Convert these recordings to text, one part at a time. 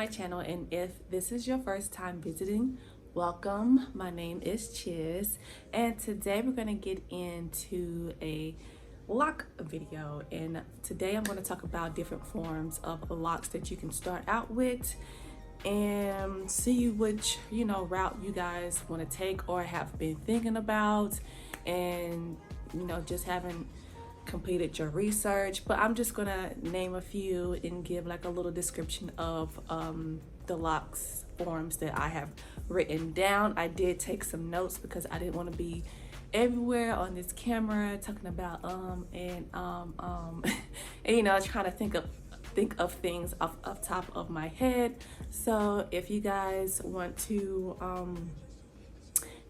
my channel, and if this is your first time visiting, welcome. My name is Chiz, and today we're going to get into a lock video. And today I'm going to talk about different forms of locks that you can start out with and see which route you guys want to take or have been thinking about, and just haven't completed your research. But I'm just gonna name a few and give like a little description of the locks forms that I have written down. I did take some notes because I didn't want to be everywhere on this camera talking about and trying to think of things off top of my head. So if you guys want to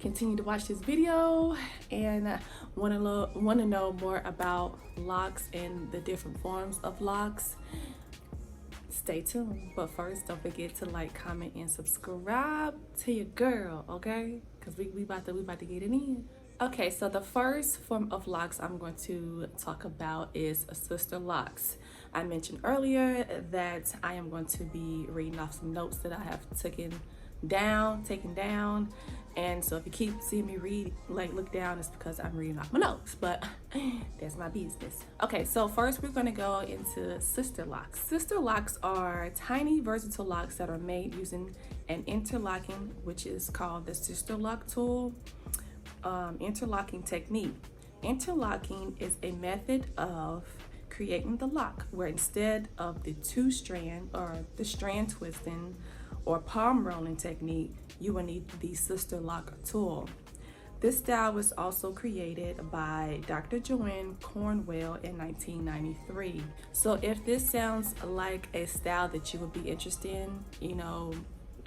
continue to watch this video and want to know more about locks and the different forms of locks, stay tuned. But first, don't forget to like, comment, and subscribe to your girl, okay? Because we about to get it in. Okay, so the first form of locks I'm going to talk about is sister locks. I mentioned earlier that I am going to be reading off some notes that I have taken down. And so if you keep seeing me look down, it's because I'm reading off my notes, but that's my business. Okay, so first we're gonna go into sister locks. Sister locks are tiny versatile locks that are made using an interlocking, which is called the sister lock tool, interlocking technique. Interlocking is a method of creating the lock where instead of the strand twisting or palm rolling technique, you will need the sister lock tool. This style was also created by Dr. Joanne Cornwell in 1993. So if this sounds like a style that you would be interested in,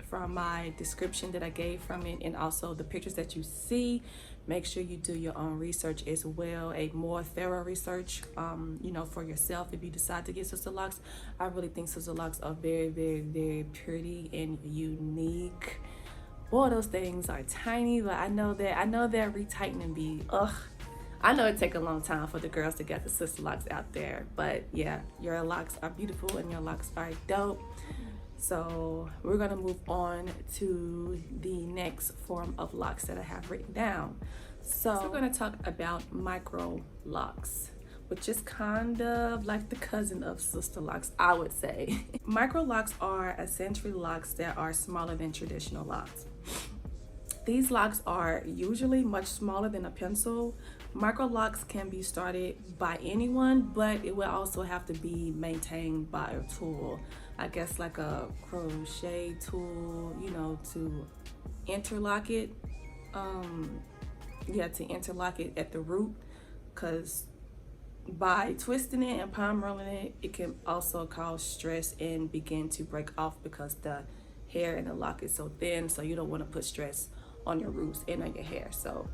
from my description that I gave from it and also the pictures that you see, make sure you do your own research as well, a more thorough research, for yourself. If you decide to get sister locks, I really think sister locks are very, very, very pretty and unique. Boy, those things are tiny, but I know they're retightening be, I know it take a long time for the girls to get the sister locks out there, but yeah, your locks are beautiful and your locks are dope. So we're gonna move on to the next form of locks that I have written down. So we're gonna talk about micro locks, which is kind of like the cousin of sister locks, I would say. Micro locks are essentially locks that are smaller than traditional locks. These locks are usually much smaller than a pencil. Micro locks can be started by anyone, but it will also have to be maintained by a tool. I guess like a crochet tool, to interlock it. To interlock it at the root, because by twisting it and palm rolling it, it can also cause stress and begin to break off because the hair in the lock is so thin, so you don't want to put stress on your roots and on your hair. So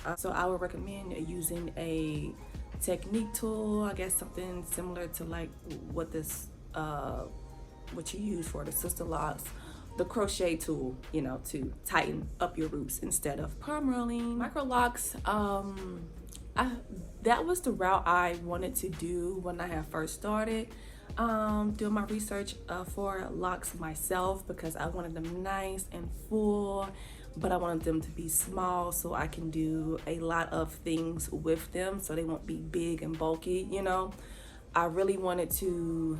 I would recommend using a technique tool, I guess something similar to like what you use for the sister locks, the crochet tool, to tighten up your roots instead of palm rolling. Micro locks, that was the route I wanted to do when I had first started doing my research for locks myself, because I wanted them nice and full, but I wanted them to be small so I can do a lot of things with them so they won't be big and bulky. I really wanted to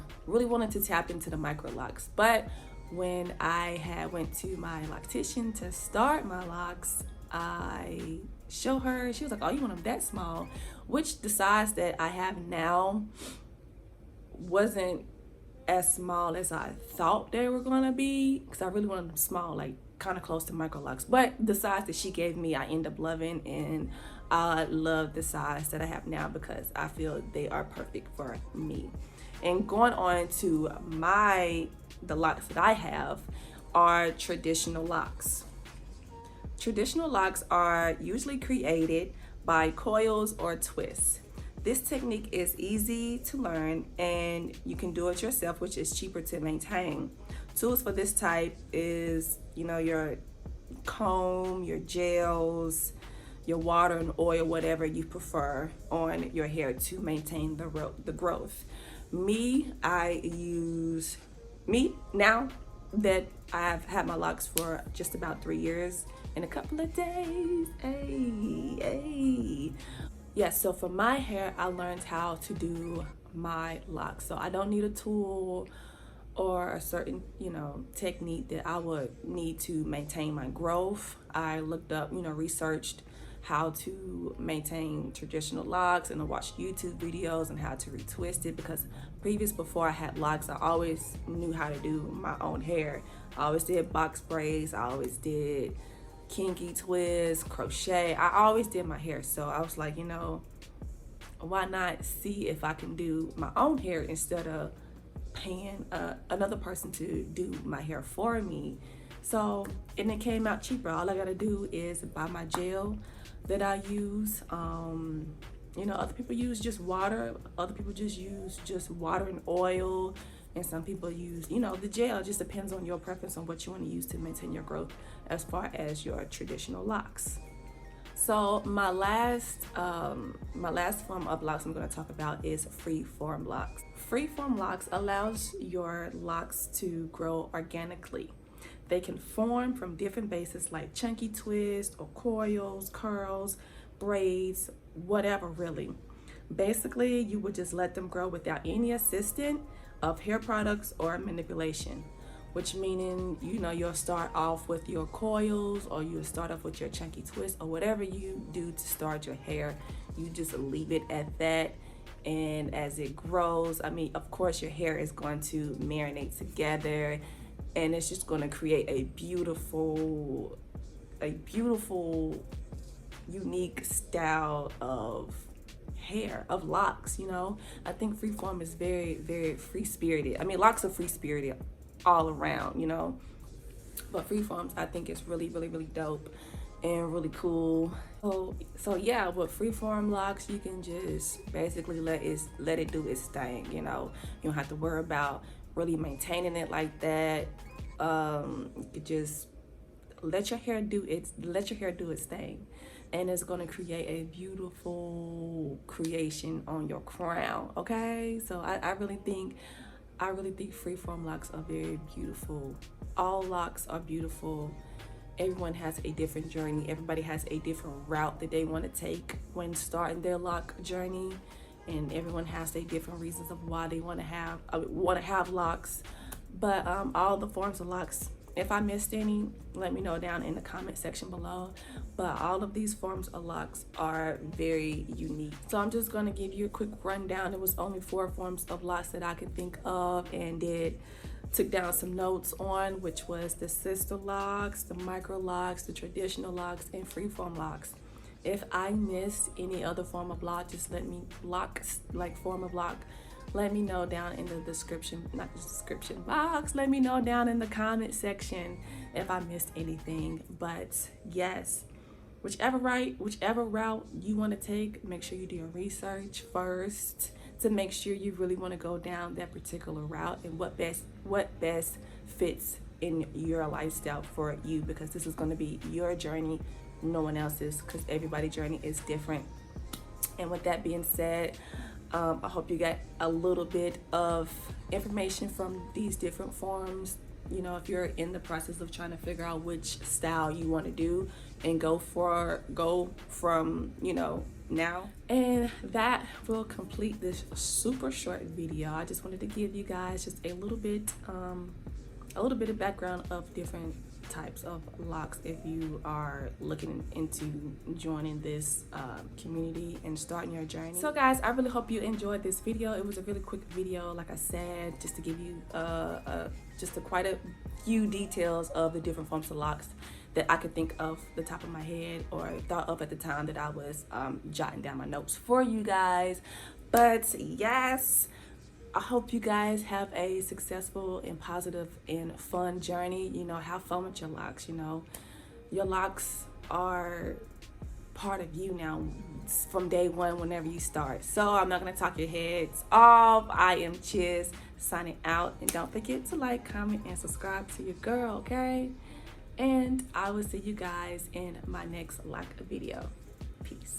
tap into the micro locks. But when I went to my loctician to start my locks, I showed her, she was like, oh, you want them that small, which the size that I have now wasn't as small as I thought they were gonna be, because I really wanted them small, like kind of close to micro locks. But the size that she gave me, I end up loving, and I love the size that I have now because I feel they are perfect for me. And going on to the locks that I have are traditional locks. Traditional locks are usually created by coils or twists. This technique is easy to learn and you can do it yourself, which is cheaper to maintain. Tools for this type is, your comb, your gels, your water and oil, whatever you prefer on your hair to maintain the growth. Me, I use me now that I've had my locks for just about 3 years in a couple of days. Hey. Yeah, so for my hair, I learned how to do my locks. So I don't need a tool or a certain, technique that I would need to maintain my growth. I looked up, researched how to maintain traditional locks, and I watched YouTube videos on how to retwist it, because before I had locks, I always knew how to do my own hair. I always did box braids, I always did kinky twists, crochet. I always did my hair. So I was like, why not see if I can do my own hair instead of paying another person to do my hair for me. So, and it came out cheaper. All I gotta do is buy my gel that I use. Other people use just water. Other people just use just water and oil. And some people use, the gel. It just depends on your preference on what you want to use to maintain your growth as far as your traditional locks. So my last form of locks I'm going to talk about is free-form locks. Free-form locks allows your locks to grow organically. They can form from different bases like chunky twists or coils, curls, braids, whatever really. Basically, you would just let them grow without any assistance of hair products or manipulation, which meaning, you'll start off with your coils, or you'll start off with your chunky twist, or whatever you do to start your hair. You just leave it at that. And as it grows, of course, your hair is going to marinate together, and it's just going to create a beautiful, unique style of hair, of locks. I think freeform is very, very free-spirited. Locks are free-spirited all around, but freeforms, I think it's really, really, really dope and really cool. So yeah, with freeform locks, you can just basically let it do its thing. You don't have to worry about really maintaining it like that. You could just let your hair do its thing, and it's going to create a beautiful creation on your crown. Okay, so I really think freeform locks are very beautiful. All locks are beautiful. Everyone has a different journey. Everybody has a different route that they want to take when starting their lock journey, and everyone has their different reasons of why they want to have locks. But all the forms of locks, if I missed any, let me know down in the comment section below. But all of these forms of locks are very unique. So I'm just going to give you a quick rundown. It was only 4 forms of locks that I could think of and took down some notes on, which was the sister locks, the micro locks, the traditional locks, and freeform locks. If I missed any other form of lock, just let me let me know down in the description box. Let me know down in the comment section if I missed anything. But yes, whichever route you want to take, make sure you do your research first to make sure you really want to go down that particular route, and what best fits in your lifestyle for you, because this is going to be your journey, no one else's, because everybody's journey is different. And with that being said, I hope you got a little bit of information from these different forms. If you're in the process of trying to figure out which style you want to do and go from now. And that will complete this super short video. I just wanted to give you guys just a little bit of background of different types of locks if you are looking into joining this community and starting your journey. So guys, I really hope you enjoyed this video. It was a really quick video, like I said, just to give you quite a few details of the different forms of locks that I could think of the top of my head, or thought of at the time that I was jotting down my notes for you guys. But yes, I hope you guys have a successful and positive and fun journey. Have fun with your locks. Your locks are part of you now from day one whenever you start. So I'm not going to talk your heads off. I am Chiz signing out. And don't forget to like, comment, and subscribe to your girl, okay? And I will see you guys in my next lock video. Peace.